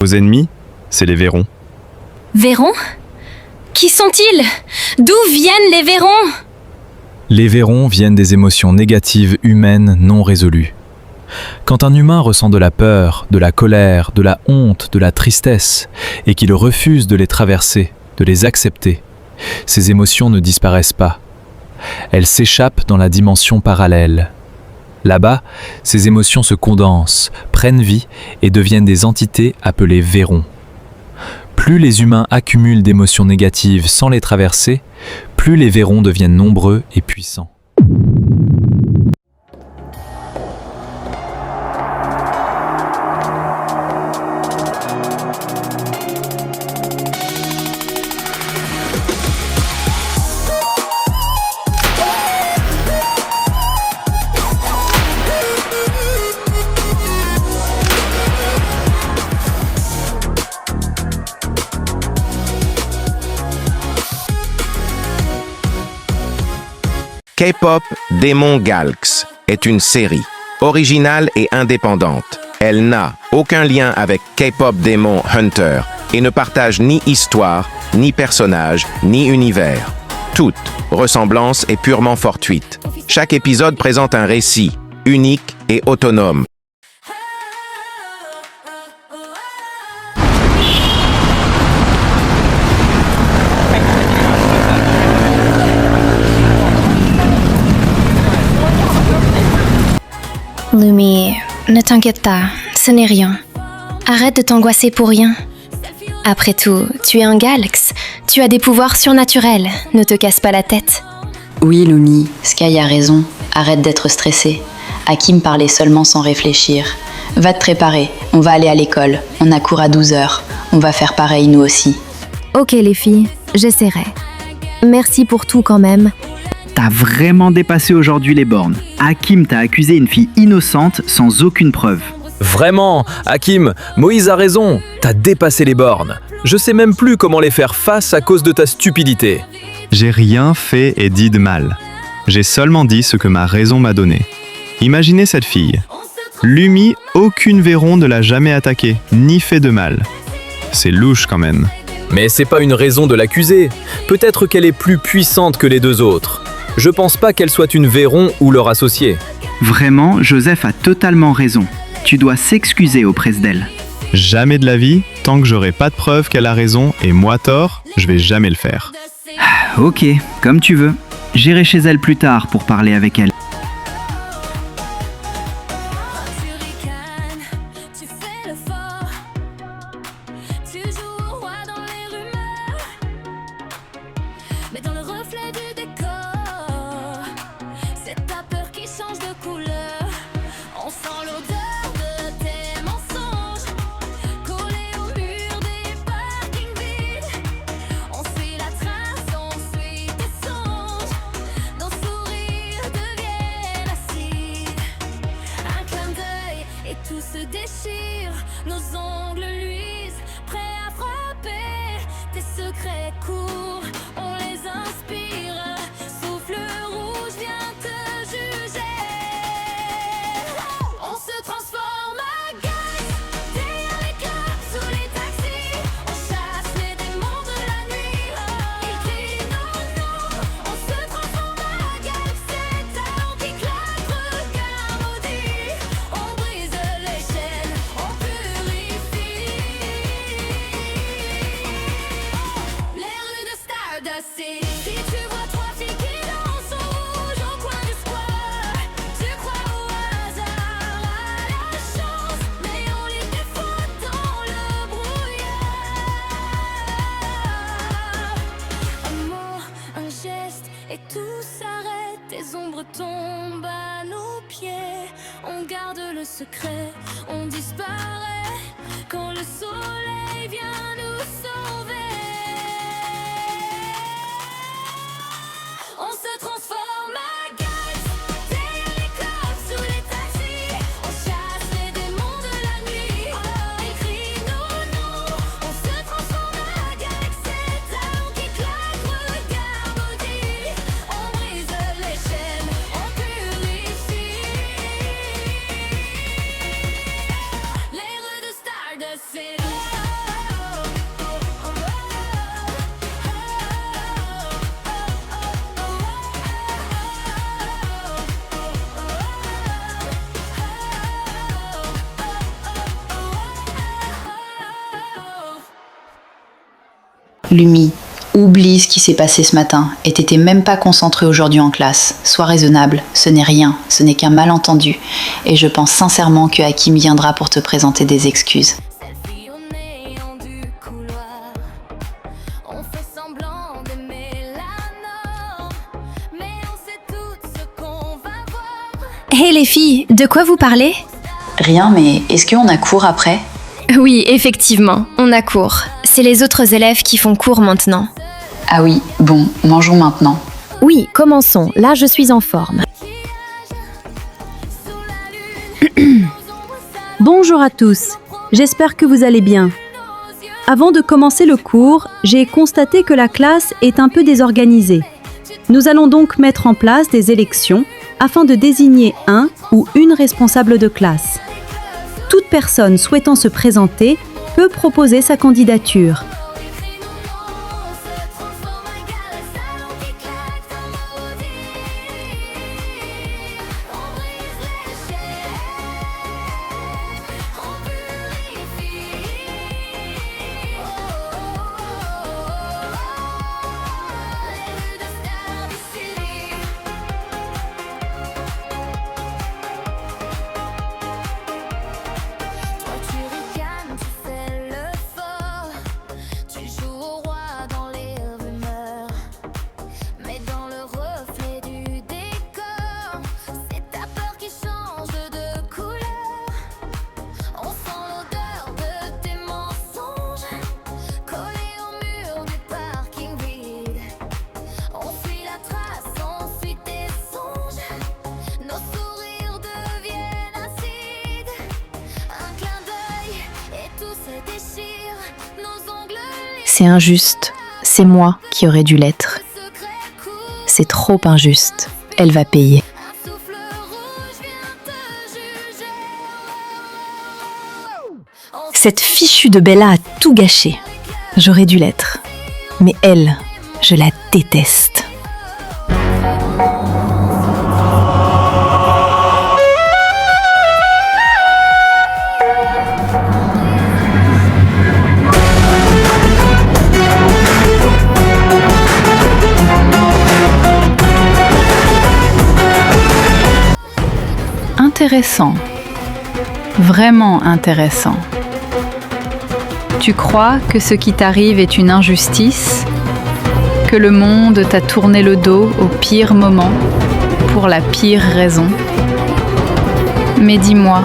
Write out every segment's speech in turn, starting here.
Vos ennemis, c'est les Vérons. Vérons? Qui sont-ils? D'où viennent les Vérons? Les Vérons viennent des émotions négatives humaines non résolues. Quand un humain ressent de la peur, de la colère, de la honte, de la tristesse, et qu'il refuse de les traverser, de les accepter, ces émotions ne disparaissent pas. Elles s'échappent dans la dimension parallèle. Là-bas, ces émotions se condensent, prennent vie et deviennent des entités appelées Vérons. Plus les humains accumulent d'émotions négatives sans les traverser, plus les Vérons deviennent nombreux et puissants. K-pop Démon Galx est une série originale et indépendante. Elle n'a aucun lien avec K-pop Demon Hunter et ne partage ni histoire, ni personnage, ni univers. Toute ressemblance est purement fortuite. Chaque épisode présente un récit unique et autonome. Lumi, ne t'inquiète pas, ce n'est rien. Arrête de t'angoisser pour rien. Après tout, tu es un Galx, tu as des pouvoirs surnaturels, ne te casse pas la tête. Oui, Lumi, Sky a raison. Arrête d'être stressée. Hakim parlait seulement sans réfléchir. Va te préparer, on va aller à l'école. On a cours à 12h. On va faire pareil, nous aussi. Ok les filles, j'essaierai. Merci pour tout quand même. T'as vraiment dépassé aujourd'hui les bornes. Hakim t'a accusé une fille innocente sans aucune preuve. Vraiment, Hakim, Moïse a raison, t'as dépassé les bornes. Je sais même plus comment les faire face à cause de ta stupidité. J'ai rien fait et dit de mal. J'ai seulement dit ce que ma raison m'a donné. Imaginez cette fille. Lumi, aucune Véron ne l'a jamais attaquée, ni fait de mal. C'est louche quand même. Mais c'est pas une raison de l'accuser. Peut-être qu'elle est plus puissante que les deux autres. Je pense pas qu'elle soit une Véron ou leur associée. Vraiment, Joseph a totalement raison. Tu dois s'excuser auprès d'elle. Jamais de la vie, tant que j'aurai pas de preuve qu'elle a raison et moi tort, je vais jamais le faire. Ok, comme tu veux. J'irai chez elle plus tard pour parler avec elle. Mais dans le reflet du décor, c'est ta peur qui change de couleur. On sent l'odeur de tes mensonges collés au mur des parkings vides. On suit la trace, on suit tes songes. Nos sourires deviennent acides. Un clin d'œil et tout se déchire. Nos ongles luisent, prêts à frapper. Tes secrets courent, on les inspire. Souffle rouge vient te juger. On se transforme à Galx, derrière les clubs, sous les taxis. On chasse les démons de la nuit. Ils crient non, non. On se transforme à Galx, c'est talent qui claque, regard maudit. On brise les chaînes, on purifie. Les rues de Stardust City. Si tu vois trois filles qui dansent au rouge au coin du square, tu crois au hasard, à la chance, mais on les défaut dans le brouillard. Un mot, un geste et tout s'arrête. Tes ombres tombent à nos pieds. On garde le secret, on disparaît quand le soleil vient nous sauver. On se transforme à Galx, derrière les clubs, sous les taxis. On chasse les démons de la nuit. Ils crient non, non. On se transforme à Galx, c'est talent qui claque, regard maudit. On brise les chaînes, on purifie. Les rues de Stardust City. Lumi, oublie ce qui s'est passé ce matin et t'étais même pas concentrée aujourd'hui en classe. Sois raisonnable, ce n'est rien, ce n'est qu'un malentendu. Et je pense sincèrement que Hakim viendra pour te présenter des excuses. Selfie au néon du couloir. On fait semblant d'aimer la norme, mais on sait toutes ce qu'on va voir. Hé les filles, de quoi vous parlez? Rien, mais est-ce qu'on a cours après? Oui, effectivement, on a cours. C'est les autres élèves qui font cours maintenant. Ah oui, bon, mangeons maintenant. Oui, commençons. Là, je suis en forme. Bonjour à tous, j'espère que vous allez bien. Avant de commencer le cours, j'ai constaté que la classe est un peu désorganisée. Nous allons donc mettre en place des élections afin de désigner un ou une responsable de classe. Toute personne souhaitant se présenter peut proposer sa candidature. Toi tu ricanes, tu fais le fort, tu joues au roi dans les rumeurs, mais dans le reflet du décor, c'est ta peur qui change de couleur. On sent l'odeur de tes mensonges, collés au mur du parking vide. On suit la trace, on suit tes songes, nos sourires deviennent acides. Un clin d'œil et tout se déchire, nos ongles C'est injuste, c'est moi qui aurais dû l'être. secrets courent, C'est trop injuste, elle va payer. un souffle rouge vient te juger. Cette fichue de Bella a tout gâché. J'aurais dû l'être. Mais elle, je la déteste. Intéressant. Vraiment intéressant. Tu crois que ce qui t'arrive est une injustice? Que le monde t'a tourné le dos au pire moment, pour la pire raison? Mais dis-moi,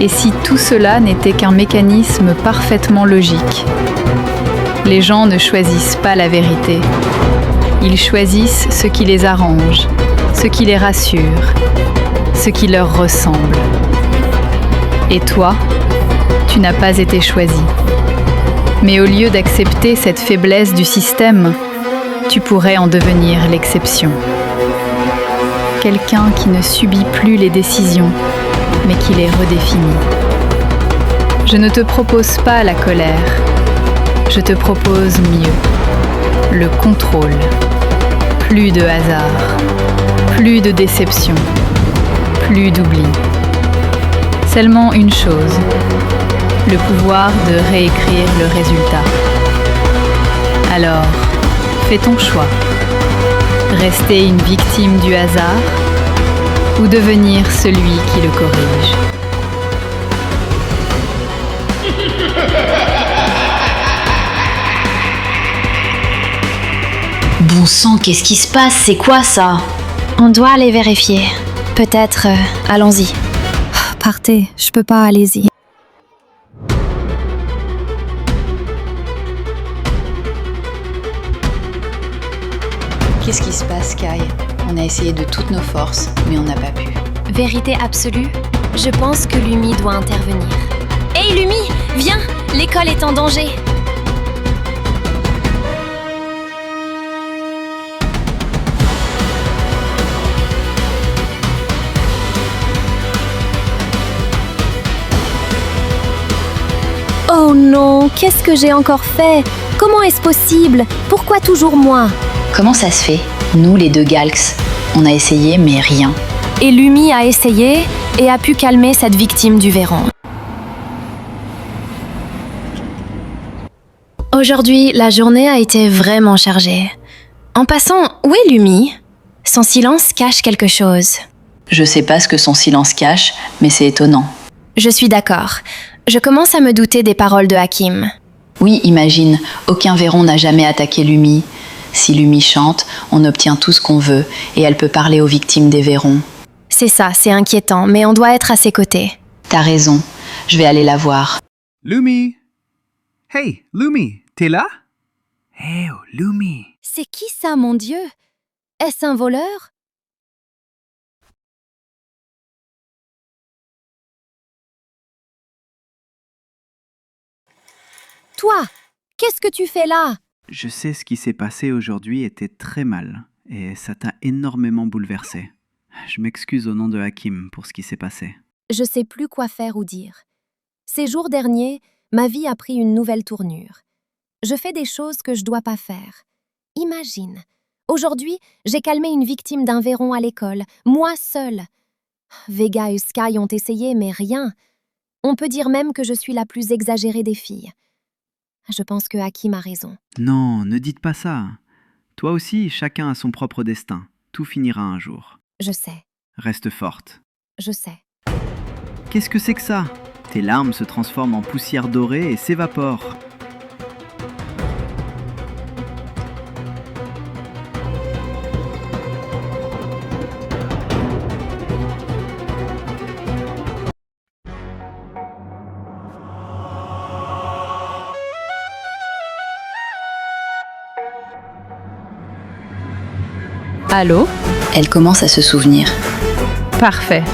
et si tout cela n'était qu'un mécanisme parfaitement logique? Les gens ne choisissent pas la vérité. Ils choisissent ce qui les arrange, ce qui les rassure, ce qui leur ressemble. Et toi, tu n'as pas été choisi. Mais au lieu d'accepter cette faiblesse du système, tu pourrais en devenir l'exception. Quelqu'un qui ne subit plus les décisions, mais qui les redéfinit. Je ne te propose pas la colère, je te propose mieux. Le contrôle. Plus de hasard, plus de déception, plus d'oubli. Seulement une chose, le pouvoir de réécrire le résultat. Alors, fais ton choix. Rester une victime du hasard ou devenir celui qui le corrige. Bon sang, qu'est-ce qui se passe? C'est quoi ça? On doit aller vérifier. Peut-être, allons-y. Partez, je peux pas, allez-y. Qu'est-ce qui se passe, Kai? On a essayé de toutes nos forces, mais on n'a pas pu. Vérité absolue, je pense que Lumi doit intervenir. Hey Lumi, viens, l'école est en danger. Oh non, qu'est-ce que j'ai encore fait? Comment est-ce possible? Pourquoi toujours moi? Comment ça se fait? Nous, les deux Galks, on a essayé, mais rien. Et Lumi a essayé et a pu calmer cette victime du Véron. Aujourd'hui, la journée a été vraiment chargée. En passant, où est Lumi? Son silence cache quelque chose. Je sais pas ce que son silence cache, mais c'est étonnant. Je suis d'accord. Je commence à me douter des paroles de Hakim. Oui, imagine, aucun Véron n'a jamais attaqué Lumi. Si Lumi chante, on obtient tout ce qu'on veut, et elle peut parler aux victimes des Vérons. C'est ça, c'est inquiétant, mais on doit être à ses côtés. T'as raison, je vais aller la voir. Lumi! Hey, Lumi, t'es là? Hey, oh, Lumi! C'est qui ça, mon Dieu? Est-ce un voleur? Toi, qu'est-ce que tu fais là? Je sais ce qui s'est passé aujourd'hui était très mal, et ça t'a énormément bouleversé. Je m'excuse au nom de Hakim pour ce qui s'est passé. Je sais plus quoi faire ou dire. Ces jours derniers, ma vie a pris une nouvelle tournure. Je fais des choses que je dois pas faire. Imagine, aujourd'hui, j'ai calmé une victime d'un Véron à l'école, moi seule. Vega et Sky ont essayé, mais rien. On peut dire même que je suis la plus exagérée des filles. Je pense que Hakim a raison. Non, ne dites pas ça. Toi aussi, chacun a son propre destin. Tout finira un jour. Je sais, Reste forte. je sais. Qu'est-ce que c'est que ça? Tes larmes se transforment en poussière dorée et s'évaporent. Allô? Elle commence à se souvenir. Parfait.